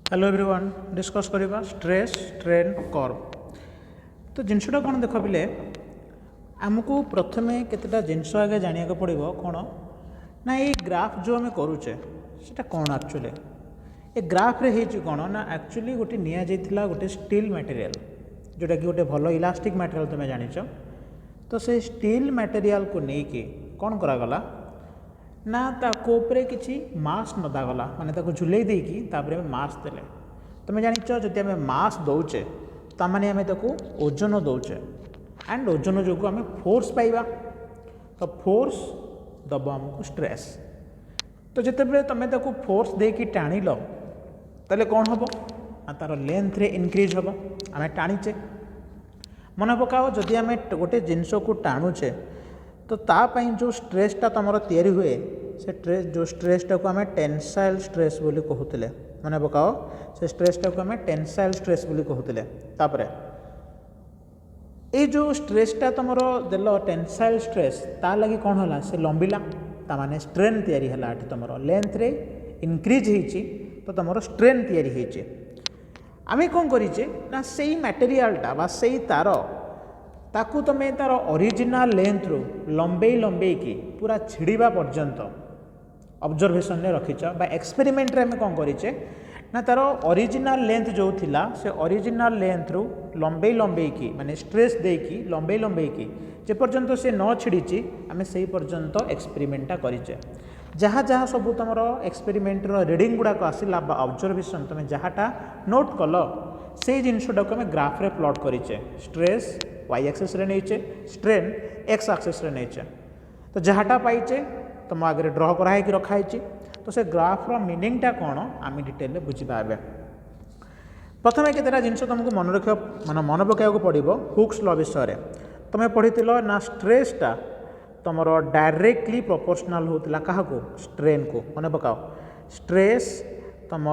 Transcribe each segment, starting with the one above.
Hello everyone discuss करवा stress strain curve. तो जिनसटा कौन देख पिले आमको प्रथमे केतेटा जिनस आगे जानिया पड़ो कौन ना ये ग्राफ जो आम करुचे सेटा कौन एक्चुअली ये ग्राफ रे हेची कौन ना एक्चुअली गोटे निया जाइथिला गोटे स्टील मटेरियल जोटा कि गोटे भल इलास्टिक मटेरियल तुम जानिच। तो से स्टील मटेरियल को लेकिन कौन करागला ना ताकोपरे किसी मास नदागला माने ताको झुले देकी तापरे मास देले। तुम जानिच जदि आम मास दौचे तामाने आम ताको ओजन दौचे एंड ओजन जो आम फोर्स पाइबा। तो फोर्स दब आमको स्ट्रेस। तो जितेबाला तुम ताको फोर्स देकी टाणिल ताले कौन हम तार लेंथ रे इनक्रीज हम आम टाणीचे। मन पकाओ जदि आम गोटे जिनस को टाणुचे तो तापाई जो स्ट्रेसटा तुम तैयारी हुए से जो स्ट्रेसटा को आम टेंसाइल स्ट्रेस बोली कहते मन पकाओ से स्ट्रेसटा को आम टेंसाइल स्ट्रेस बोली कहते। तापर ये जो स्ट्रेसटा तुम देल टेंसाइल स्ट्रेस ता लगी कौन है से लंबिला ताने स्ट्रेन तैयारी है तुम लेंथ रे इनक्रीज होती तो तुम स्ट्रेन तैयारी होती। आम कौन करें ना से मटेरियलटा बा से तार ताकू तुम तार ओरिजिनल लेंथ रू लंबे लंबे की पूरा छिड़वा पर्यंत ऑब्जर्वेशन रे रखीच बा एक्सपेरिमेंट रे कौन करें ना तार ओरिजिनल लेंथ जो थिला से ओरिजिनल लेंथ रू लंबे लंबे की माने स्ट्रेस देकी लंबे लंबे की जे पर्यंत से न छिड़ी आम से पर्यंत एक्सपेरिमेंटा करें। जहाँ जहाँ सब तुम एक्सपेरिमेंट रीडिंग गुड़ाक आसला ऑब्जर्वेशन तुम जहाँटा नोट कल से जिनसटा को आम ग्राफ रे प्लॉट करें। स्ट्रेस वाई एक्सिस रे नहींचे स्ट्रेन एक्स एक्सिस रे नहींचे। तो जहाँटा पाइचे तुम आगे ड्र कराई रखाई। तो से ग्राफ रो मीनिंगटा कौन आम डिटेल बुझा। प्रथम केतेटा जिनस तुमको मन रख मान मन पकाया पड़ो हुक्स लॉ विषय तुम पढ़ी ना स्ट्रेसटा तुम डायरेक्टली प्रोपोर्शनल होता क्या स्ट्रेन को मन पकाओ स्ट्रेस तुम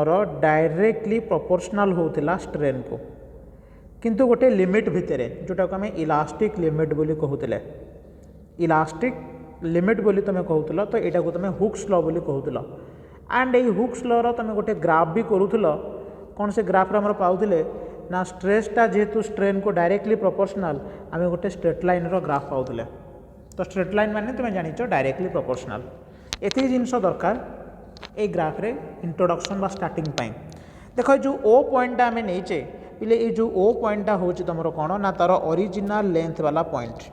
डायरेक्टली प्रोपोर्शनल होता स्ट्रेन को किंतु गोटे लिमिट भितर जोटा को आम इलास्टिक लिमिट बोली कहते इलास्टिक लिमिट बोली तुम कहूल। तो यहाँ को तुम हुक्स लॉ बोली कहूल एंड ये हुक्स लॉ तुम गोटे ग्राफ भी करूल कौन से ग्राफ रे पाऊले ना स्ट्रेसटा जेहेतु स्ट्रेन को डायरेक्टली प्रोपोर्शनल आम गोटे स्ट्रेट लाइन रो ग्राफ पाऊले। तो स्ट्रेट लाइन माने तुम जानिच डायरेक्टली प्रोपोर्शनल एति जिनस दरकार ए ग्राफ रे इंट्रोडक्शन बा स्टार्टिंग पाई। देख जो ओ पॉइंटा आम नहींचे पिले ये जो ओ पॉइंटा हूँ तुम कौन ना तार ओरिजिनल लेंथ वाला पॉइंट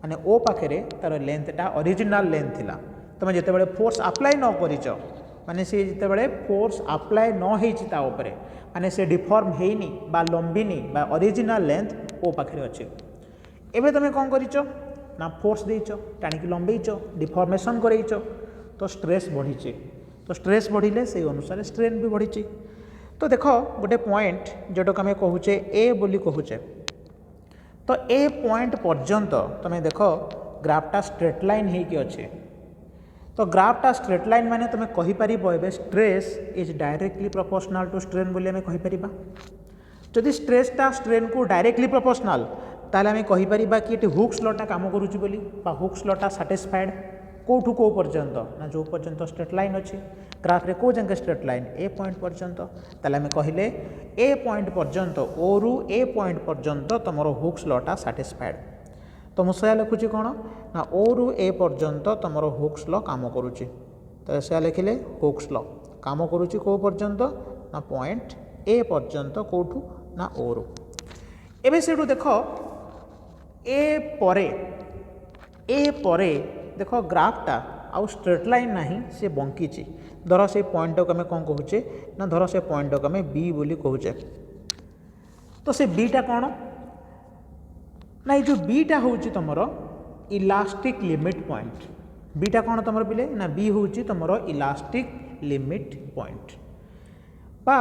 माने ओ पाखे तार लेंथटा ओरिजिनल लेंथ थिला। तुम जिते फोर्स अप्लाई न करिच माने से जिते फोर्स अप्लाई न होता उपरे माने से डिफॉर्म हेनी बा लंबिनी बा ओरिजिनल लेंथ ओ पाखे अच्छे। एबे तुम कौन करिच ना फोर्स देच टाणिक लंबेच डिफॉर्मेशन करैच तो स्ट्रेस बढ़ी। तो स्ट्रेस बढ़िले से अनुसार स्ट्रेन भी बढ़ी। तो देख गोटे पॉइंट जोटा आम कहूचे ए बोली कहूचे तो ए पॉइंट पर्यंत तुम देख ग्राफटा स्ट्रेट लाइन होके अच्छे। तो ग्राफटा स्ट्रेट लाइन माने तुम कहीपर a stress is directly proportional to strain बोली आम कहीपर। जदि स्ट्रेसटा स्ट्रेन को डायरेक्टली प्रोपोर्शनल ताले आम कहीपर कि ये हुक्स लॉटा काम करुच्ची बोली बा हुक्स लॉटा सैटिस्फाइड कौटू कौ पर्यंत ना जो पर्यंत स्ट्रेट लाइन अच्छी ग्राफ रे कौ जंगे स्ट्रेट लाइन ए पॉइंट पर्यंत ताले आम कहले ए पॉइंट पर्यंत ओ रु ए पॉइंट पर्यंत तुम हुक्स लॉटा सैटिस्फाइड। तो मुझे लिखुची कौन ना ओ रु ए पर्यंत तुम हुक्स लॉ काम करुच्ची। तो से लिखिले हुक्स लॉ काम करुच्ची कौ पर्यंत ना पॉइंट ए पर्यंत कौटू ना ओ रु। एबे सेठू देख ए परे देख ग्राफटा आउ स्ट्रेट लाइन नहीं से बंकी धर से पॉइंट को आम कौन कहूचे ना धर से पॉइंट को आम बी बोली कहूचे। तो से बीटा कौन ना ये जो बीटा हूँ तुम इलास्टिक लिमिट पॉइंट बीटा कौन तुम पिले ना बी हूँ तुम इलास्टिक लिमिट पॉइंट बा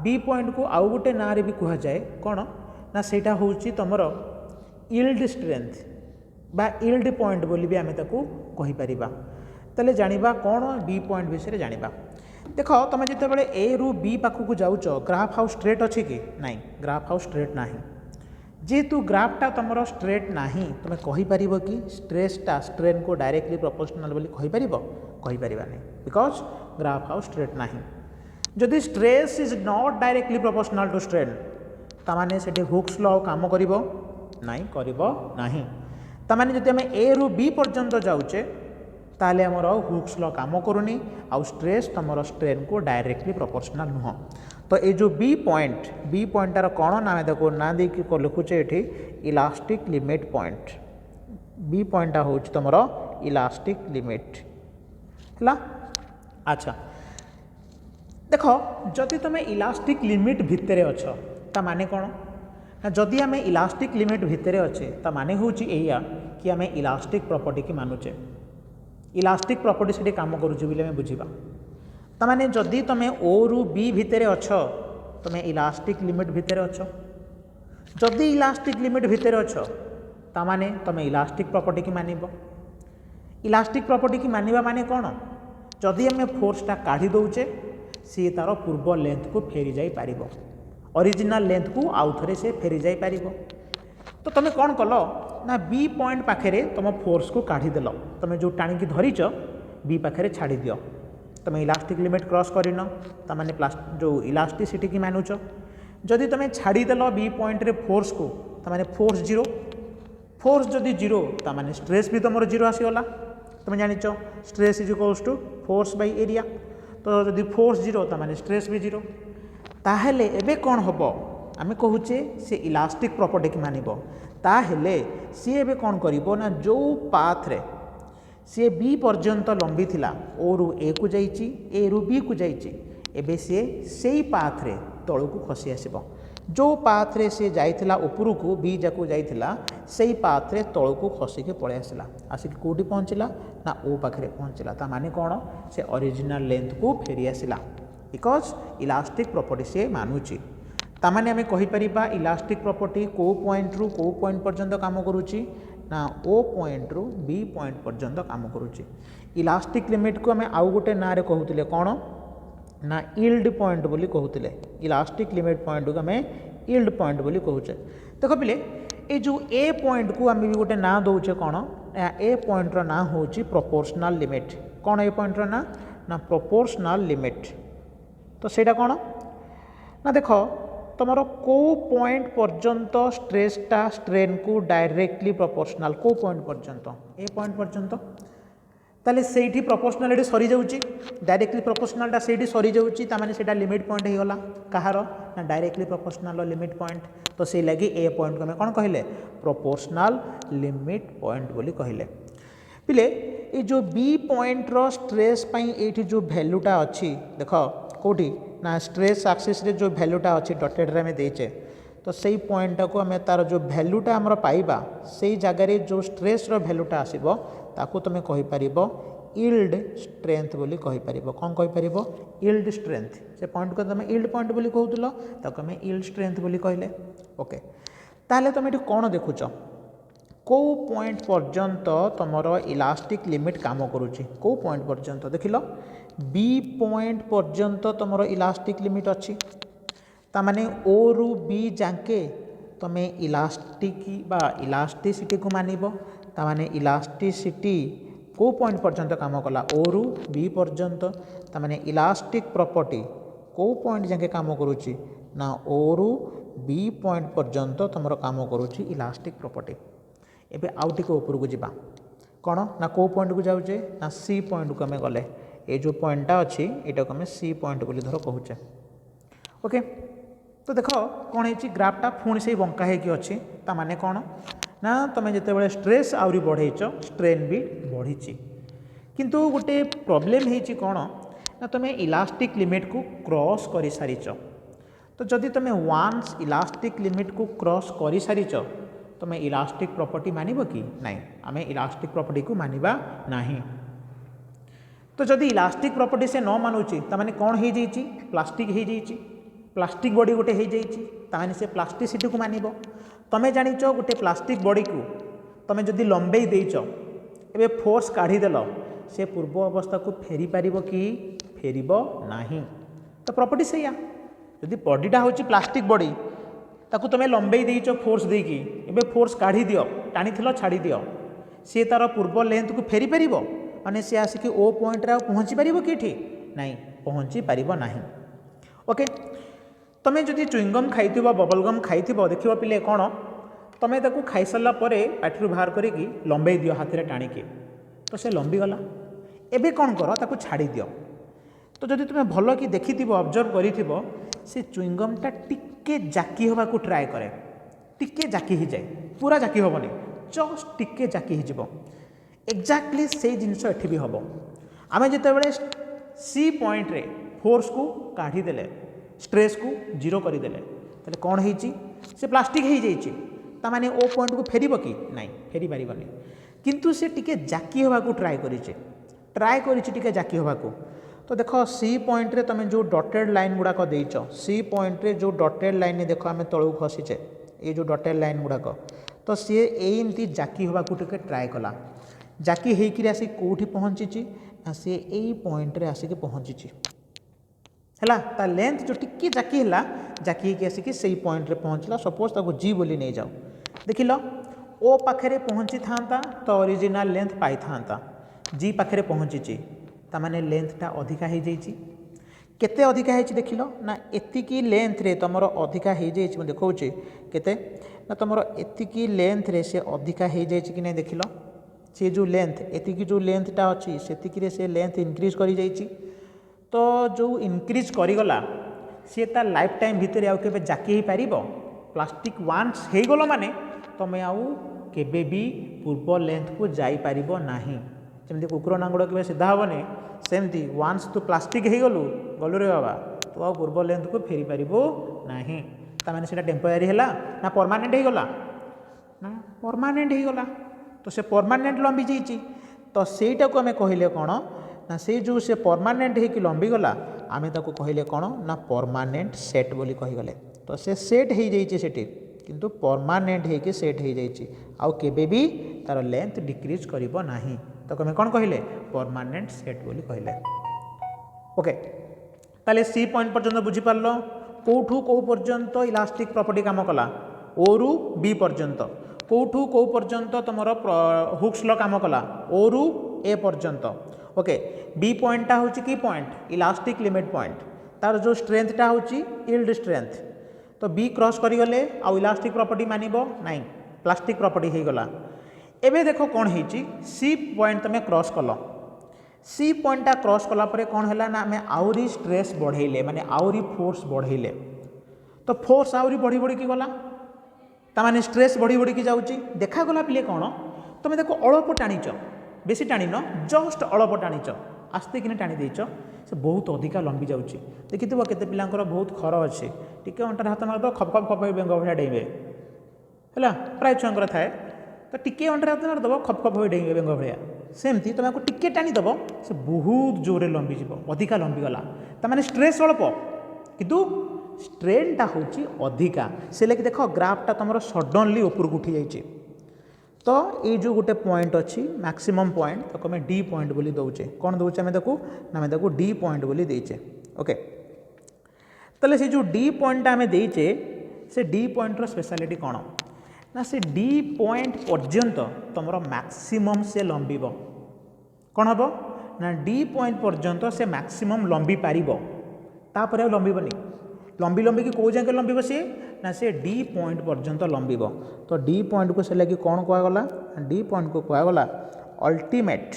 बी पॉइंट को आउ गोटे ना रे भी कह जाए कौन ना सेटा हूँ तुम यील्ड स्ट्रेंथ बा यील्ड पॉइंट बोली भी आम ताकू कहीपर। ताले जानिबा कौन बी पॉइंट विषय जानिबा। देख तुम जिते ए रु बी पाखक जाऊच ग्राफ हाउ स्ट्रेट अच्छी कि ना ग्राफ हाउ स्ट्रेट ना जेहेतु ग्राफटा तुम स्ट्रेट ना तुम कहीपर कि स्ट्रेसटा स्ट्रेन को डायरेक्टली प्रोपोर्शनल बोली कहीपर नहीं बिकज ग्राफ हाउ स्ट्रेट ना। जदि stress is not directly proportional to strain तामाने सेठी हुक्स लॉ काम करिवो नाही करिवो नाही तामाने जदि आम ए रु बी पर्यंत जाउचे ताले हमर हुक्स लॉ काम करूनी आउ स्ट्रेस तमर स्ट्रेन को डायरेक्टली प्रोपोर्शनल नुह तो ये जो बी पॉइंट तार कौन ना देखो ना देकी को लिखुचे ये इलास्टिक लिमिट पॉइंट बी पॉइंटा हूँ तुम इलास्टिक लिमिट है। अच्छा देख जदि तुम इलास्टिक लिमिट भितर अच्छ ता माने कौन ना जदि आम इलास्टिक लिमिट भितर अच्छे ता माने हूँ या कि आम इलास्टिक प्रॉपर्टी की मानुचे इलास्टिक प्रॉपर्टी से काम करुचे बोले बुझा ताने जदि तुम ओ रु बी भितर अच्छ तुम इलास्टिक लिमिट भितर अच्छ जदि इलास्टिक लिमिट भितर अच्छ ताने तुम इलास्टिक प्रॉपर्टी की मानिब इलास्टिक प्रॉपर्टी की मानिबा माने कौन जदि आम फोर्सटा काढ़ी दौचे सी तार पूर्व लेंथ को फेरी जाई पारिबो ओरिजिनल लेंथ को आउ थे से फेरी जाई पारिबो तो तुम कौन कल ना बी पॉइंट पाखे तुम फोर्स को काढ़ी देल तुम जो टाणी धरीच बी पाखे छाड़ी दियो तुम इलास्टिक लिमिट क्रॉस करन ताने जो इलास्टिसिटी की मानुच जदि तुम छाड़देल बी पॉइंट रे फोर्स को ताने फोर्स जीरो फोर्स जदि जीरो ताने स्ट्रेस भी तुम जीरो आसीगला तुम जानिच stress is equals to force by area तो जदि फोर्स जीरो ताने स्ट्रेस भी जीरो ताहले एबे कौन हम आम कहूचे से इलास्टिक प्रॉपर्टी की मानिब ताहले सी एबे कौन करिबो ना जो पाथ रे सी बी पर्यंत लंबी थिला ओ रु ए को जाइची ए रु बी को जाइची एबे सी सेई पाथ रे तळु को खसी आसीबो जो पाथ रे सी जाइथिला ऊपर को बी जाको जाइथिला सेई पाथ रे तळु को खसी के पळे आसिला आसिक कोठी पहुंचला ना ओ पाखरे पहुंचला ता माने कोन से ओरिजिनल लेंथ को फेरी आसिला बिकॉज इलास्टिक प्रॉपर्टी से मानुची तामाने आम कहीपरिबा इलास्टिक प्रॉपर्टी को पॉइंट रु को पॉइंट पर्यंत काम करुची ना ओ पॉइंट रु बी पॉइंट पर्यंत काम करुची इलास्टिक लिमिट को आम आउ गोटे ना रे कहूतिले कौन ना यील्ड पॉइंट बोली कहूतिले इलास्टिक लिमिट पॉइंट को आम यील्ड पॉइंट बोली कहूचे देख पिले ये जो ए पॉइंट को आम भी गोटे ना दौचे कौन ए पॉइंट रो ना होची प्रोपोर्शनल लिमिट कौन ए पॉइंट रो ना प्रोपोर्शनल लिमिट तो सेटा कौन ना देख तुमर को पॉइंट पर्यंत स्ट्रेसटा स्ट्रेन को डायरेक्टली प्रोपोर्शनल को पॉइंट पर्यंत ए पॉइंट पर्यंत ताले सेठी प्रोपोर्शनल सरी जाउची डायरेक्टली प्रोपोर्शनलटा सेठी सरी जाउची तामाने सेटा लिमिट पॉइंट हो गला कहार ना डायरेक्टली प्रोपोर्शनल लिमिट पॉइंट तो से लगी ए पॉइंट को हमें कौन कहले प्रोपोर्शनल लिमिट पॉइंट बोली कहले पिले ये जो बी पॉइंट रो स्ट्रेस पई एठी जो वैल्यूटा अच्छी देख कोठी ना स्ट्रेस एक्सिस रे जो वैल्यूटा अच्छी डॉटेड रे में देचे तो सही पॉइंट को आम तार जो वैल्यूटा आमर पाइबा से जगार जो स्ट्रेस रो वैल्यूटा आसीबो ताकू तुम कहीपर यील्ड स्ट्रेंथ बोली कहीपर कौन कहीपर यील्ड स्ट्रेंथ से पॉइंट को तुम यील्ड पॉइंट बोली कहूल ताकू आम यील्ड स्ट्रेंथ बोली कहले ओके ताहले तुम ये कौन देखुच को पॉइंट पर्यंत तुमर इलास्टिक लिमिट काम करुच्ची को पॉइंट पर्यंत देख लो बी पॉइंट पर्यंत तुमर इलास्टिक लिमिट अच्छी तामाने ओ रु बी जाके तुम इलास्टिक बा इलास्टिसिटी को मानिब तामाने इलास्टिसिटी को पॉइंट पर्यंत काम कला ओ रु बी पर्यंत तामाने इलास्टिक प्रॉपर्टी को पॉइंट जाके काम करुच्ची ना ओ रु बी पॉइंट पर्यंत तुमर काम करुच्ची इलास्टिक प्रॉपर्टी एबे आउ टिके ऊपर को जीवा कौन ना को पॉइंट को जाऊे ना सी पॉइंट को आम गले ये जो पॉइंटा अच्छी यहाँ को आम सी पॉइंट बोली धर कहूचे ओके तो देख कौन है ग्राफटा पुणी से बंका होगी अच्छी ताने कौन ना तुम जिते स्ट्रेस आहरी बढ़ेच स्ट्रेन भी बढ़ी किंतु गोटे प्रोब्लेम है कौन ना तुम इलास्टिक लिमिट को क्रॉस कर सारीच तो जदि तुम वान्स इलास्टिक लिमिट को क्रॉस कर सारीच तुम इलास्टिक प्रॉपर्टी मानिब कि नहीं आम इलास्टिक प्रॉपर्टी को मानिबा नहीं तो जदि इलास्टिक प्रॉपर्टी से न मानुची ताने कौन हो जाइए प्लास्टिक हो जाइए प्लास्टिक बॉडी गोटे हो जाइए से प्लास्टिसिटी को मानिब तुम जानिच गोटे प्लास्टिक बॉडी को तुम जदि लंबे देच एबे फोर्स काढ़ीदेल से पूर्व अवस्था को फेरी पार कि फेर ना तो प्रॉपर्टी से जदि बॉडीटा हूँ प्लास्टिक बॉडी ताकू तुम लंबे देच फोर्स देकी एबे फोर्स काढ़ी दियो टाणी छाड़ी दियो सी तार पूर्व लेंथ को फेरी पार माने सी आसिक ओ पॉइंट रे पहुँची पार कि नहीं पहुँची पार ना ओके तुम्हें जदि चुईंगम खाई बबलगम खाई देख पिले कौन तुम्हें ताको खाई सारा पाटी बाहर करी लंबे दियो हाथ में टाणिकी तो से लंबी गला एबे कौन कर ताको छाड़ी दियो। तो जदि तुम्हें भल कि देखि ऑब्जर्व करी से चुईंगमटा टिके जाकी हवा को ट्राए करे टिके जाकी ही जाए पूरा जाकी हेनी जस्ट टिके जाकी हो एक्जाक्टली से जिनस एठी भी हम आम जिते सी पॉइंट रे फोर्स को काढ़ीदे स्ट्रेस को जीरो करदेले ताले कौन होती से प्लास्टिक हो जाइए ताने ओ पॉइंट को फेर कि नाई फेरी पारबनी किंतु से टिके जाकी हवा को ट्राए करिके जाकी हवा को। तो देख सी पॉइंट रे तुम जो डटेड लाइन गुड़ाक देच सी पॉइंट रे जो डटेड लाइन देख आम तलू खसीचे ये जो डटेड लाइन गुड़ाक तो सी एमती जाकी हवा को टिके ट्राए कला जाकी होकर आसिक कौटी पहुँची सी यही पॉइंट रे आसिक पहुँची है ता लेंथ जो टिके जाकी है जाकी होकर आसिक से पॉइंट रे पहुँचला सपोज ताको जी बोली नहीं जाओ देख लो ओ पाखे पहुँची था तो ओरिजिनल लेंथ पाई था जी पाखे पहुँची तामाने लेंथटा अधिका हो जाइए केते अधिका है देख लो ना एतिकी लेंथ रे तुम अधिका हो जाइए देखा केते ना तुम एतिकी लेंथ रे से अधिका हो जाइए कि नहीं देख लो से जो लेंथ एतिकी जो लेंथटा अच्छी से से लेंथ इनक्रीज कर जाइए तो जो इनक्रीज करीगला सी ता लाइफ टाइम भितर आउ के जाकी हो पार प्लास्टिक वान्स हो गल माने तुम्हें आउ केबे भी पूर्व लेंथ को जापर ना जमी कुकुर नांगुड़ के सीधा हेनी सेमती वान्स तू प्लास्टिक हो गलु गलु रे बाबा तो आ पूर्व लेंथ को फेरी पारू ना ताने से टेम्पोरारी है ना परमानेंट हो गला ना परमानेंट हो गला तो से परमानेंट लंबी जाइए तो सेटा को आम कहले कौन ना से जो से परमानेंट हो लंबी गला आम ताको कहले कौन ना परमानेंट सेट बोली कहीगले तो से सेट हो जाइए सेठी किंतु परमानेंट हो सेट हो जाइए आउ केबे भी तार लेंथ डिक्रीज करिबो नाही तो कमें कौन कहले परमानेंट सेट बोली कहले। ओके ताले सी पॉइंट पर्यंत बुझीपार कौठू कौ पर्यंत इलास्टिक प्रॉपर्टी काम कला ओ रु बी पर्यंत कौठू कौ पर्यंत तुम हुक्स लॉ काम कला ओ रु ए पर्यंत। ओके बी पॉइंटा हूँ कि पॉइंट इलास्टिक लिमिट पॉइंट तार जो स्ट्रेंथटा हूँ यील्ड स्ट्रेंथ तो बी क्रॉस करीगले आउ इलास्टिक प्रॉपर्टी मानिबो नाई प्लास्टिक प्रॉपर्टी हो गला। एबे देखो कौन होती सी पॉइंट तुम क्रॉस कल सी पॉइंटा क्रॉस कलापर कौन है ना आम आहरी स्ट्रेस बढ़ेले माने आहरी फोर्स बढ़ेले तो फोर्स आहरी बढ़ी बढ़ी गला ताने स्ट्रेस बढ़ी बढ़ी जाऊँगी देखागला पिले कौन तुम देखो अल्प टाणीच बेसी टाणीन जस्ट अल्प टाणीच आस्ते कि टाणी देच से बहुत अधिका लंबी जाऊँगी देखी केते पिलांकर बहुत खर अच्छे टिके अंटार हाथ मारद खप खप खप बेंग भाया डेइबे है प्राय छुआंकर थाए तो टिके अंटार हाथ मारद खप खप हो डेइबे बेंग भाया सेमती तुम आपको टिके टाणीदेव से बहुत जोरे लंबी जीव अधिका लंबी गला ताने स्ट्रेस अल्प किंतु स्ट्रेनटा हूँ अधिका से लगे देख ग्राफटा तुम सडनली ऊपर को उठी जाइए तो ये जो गोटे पॉइंट अच्छी मैक्सिमम पॉइंट तो आम डी पॉइंट बोली दौचे कौन दौचे आम देखो डी पॉइंट बोली देचे। ओके ताले से जो डी पॉइंट आम देचे से डी पॉइंटर स्पेशलिटी कौन ना से डी पॉइंट पर्यंत तुम मैक्सिमम से लंबी कौन हम ना डी पॉइंट पर्यंत से मैक्सिमम लंबी पार तापर आ लंबी लंबी लंबी की कौ जाए लंबी सी ना से डी पॉइंट पर्यंत लंबी तो डी पॉइंट को से लगे कौन कहगला डी पॉइंट को कहगला अल्टीमेट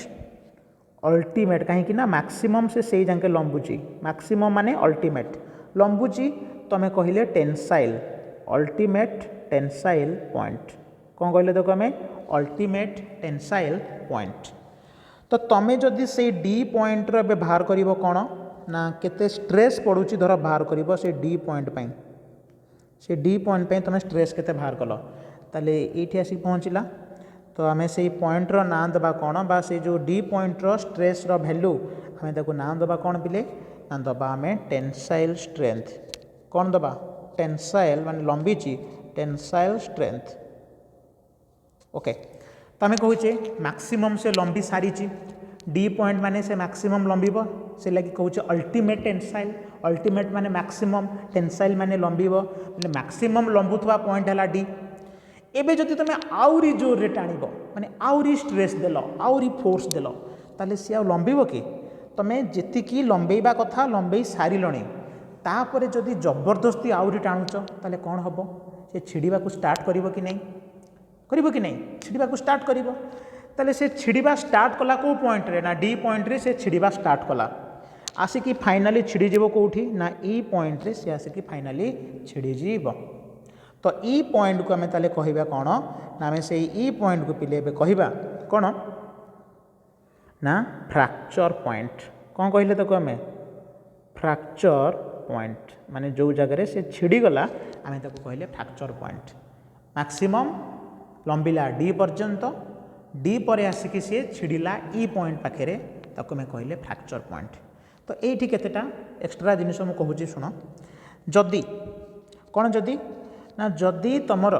अल्टीमेट कहीं ना मैक्सिमम से जाके लंबुची मैक्सिमम माने अल्टीमेट लंबुची तुम कहले टेंसाइल अल्टीमेट टेंसाइल पॉइंट कौन कहले देखो आम अल्टीमेट टेंसाइल पॉइंट तो तुम जदि से डी पॉइंट रे बाहर कर कौन ना केते स्ट्रेस पड़ुची धर बाहर कर से डी पॉइंट पाई से डी पॉइंट पे तुम स्ट्रेस केते बाहर कल ताले ये आसिक पहुँचला तो आम से पॉइंट रो ना दबा कौन बा से जो डी पॉइंट रो स्ट्रेस रो वैल्यू आम ताको ना दबा कौन पिले ना दबा आम टेंसाइल स्ट्रेंथ कौन दबा टेंसाइल माने लंबीची टेंसाइल स्ट्रेंथ। ओके तो आम कहे मैक्सिमम से लंबी सारी डी पॉइंट माने से मैक्सिमम लंबीब से लगे कहे अल्टीमेट टेंसाइल अल्टीमेट माने मैक्सिमम टेंसाइल माने लंबीब मैक्सिमम लंबुवा पॉइंट है डी एबे जदि तुम आउरी जोर रे टाणीब माने आउरी स्ट्रेस देल आउरी फोर्स देल ताले सी आ लंबीब कि तुम जीतिकी लंबेबा कथा लंबे सारे तापर जदि जबरदस्ती आउरी टाणुच ताले कौन हम से छिड़ा स्टार्ट करिवो कि नहीं करिवो कि नहीं छिड़ा स्टार्ट करिवो ताले से छिड़ा स्टार्ट कला को पॉइंट रे ना डी पॉइंट रे से छिड़ा स्टार्ट कला आसिकी फाइनाली छिड़ीज कौटी ना ई पॉइंट रे से आसिकी फाइनाली छिड़ीज तो ई पॉइंट को आम ताले कहवा कौन ना आम से ई पॉइंट को पिले कहवा कौन ना फ्रैक्चर पॉइंट कौन कहले ताको आम फ्रैक्चर पॉइंट माने जो जगह से छिड़ीगला आम ताको कहले फ्रैक्चर पॉइंट मैक्सिमम लंबिला डी पर्यंत डी पर आसिकी सी छिड़िला ई पॉइंट पाखे ताको आम कहले फ्रैक्चर पॉइंट तो ये केतेटा एक्सट्रा जिनिस मु कहूँ शुण जदि कौन जदि ना जदि तुमर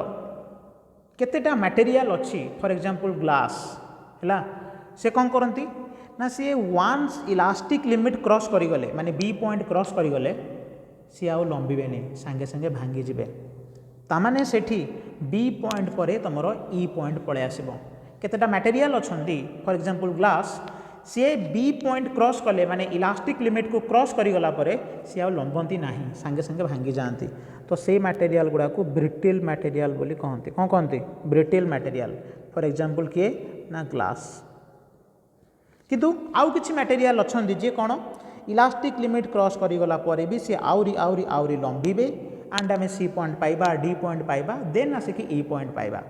केतेटा मटेरियल अच्छी फॉर एग्जांपल ग्लास है से कौन करती ना सी वान्स इलास्टिक लिमिट क्रॉस करिगले माने बी पॉइंट क्रॉस करिगले सी आउ लंबिबे नहीं सांगे सांगे भांगी जिबे तामाने सेठी बी पॉइंट परे तुमर ई पॉइंट पळे आसीबो केतेटा मटेरियल अछंती फॉर एग्जांपल ग्लास सी बी पॉइंट क्रॉस कले माने इलास्टिक लिमिट को क्रॉस करिगला परे सी आउ लंबंती नाही सांगे सांगे भांगी जाती तो से मटेरियल गुड़ा को ब्रिटिल मटेरियल बोली कहते कौन कहते ब्रिटिल मटेरियल फॉर एग्जांपल किए ना ग्लास किंतु आउ किछि मटेरियल अछंती जे कौन इलास्टिक लिमिट क्रॉस करिगला परे भी सी आउरी आउरी आउरी लंबिबे एंड आम सी पॉइंट पाइबा डी पॉइंट पाइबा देन आसिकी ई पॉइंट पाइबा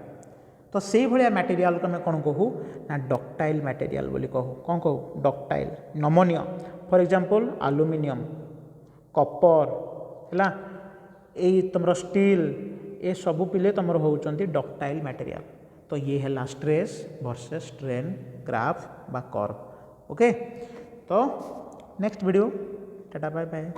तो से भाया मटेरियल को आम कौन कहूँ ना डक्टाइल मटेरियल बोली कहूँ कौन कहूँ डक्टाइल नमनीय फॉर एग्जांपल एल्युमिनियम कॉपर है यही तुम स्टील ये सबू पिले तुम होउचंती डक्टाइल मटेरियल तो ये है स्ट्रेस वर्सेस स्ट्रेन ग्राफ बा कर्व ओके तो next video tata bye bye.